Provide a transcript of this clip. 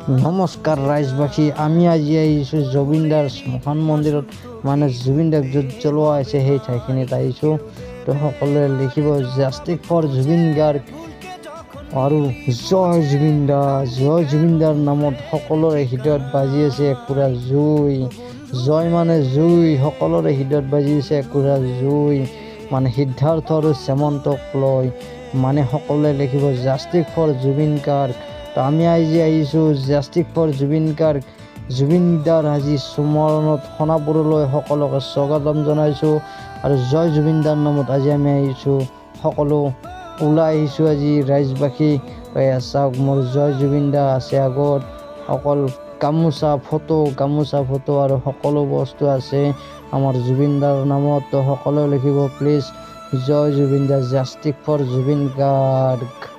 নমস্কাৰ ৰাইজবাসী, আমি আজি আহিছোঁ জুবিনদাৰ শ্মশান মন্দিৰত, মানে জুবিনদাক য'ত জ্বলোৱা হৈছে সেই ঠাইখিনিত আহিছোঁ। তো সকলোৱে লিখিব জাষ্টিক ফৰ জুবিন গাৰ্গ আৰু জয় জুবিনদা। জয় জুবিনদাৰ নামত সকলোৰে হৃদয়ত বাজি আছে একোৰা জুই। জয় মানে জুই, সকলোৰে হৃদয়ত বাজি আছে একোৰা জুই। মানে সিদ্ধাৰ্থ আৰু শ্যামন্তক লৈ মানে সকলোৱে লিখিব জাষ্টিক ফৰ জুবিন গাৰ্গ। তো আমি আজি আহিছোঁ জাষ্টিক ফৰ জুবিন গাৰ্গ, জুবিনদাৰ আজি স্মৰণত সোণাপুৰলৈ সকলোকে স্বাগতম জনাইছোঁ। আৰু জয় জুবিনদাৰ নামত আজি আমি আহিছোঁ, সকলো ওলাই আহিছোঁ আজি ৰাইজবাসী। এয়া চাওক, মোৰ জয় জুবিনদা আছে আগত, অকল গামোচা ফটো আৰু সকলো বস্তু আছে আমাৰ জুবিনদাৰ নামত। তো সকলোৱে লিখিব প্লিজ জয় জুবিনদা, জাষ্টিক ফৰ জুবিন গাৰ্গ।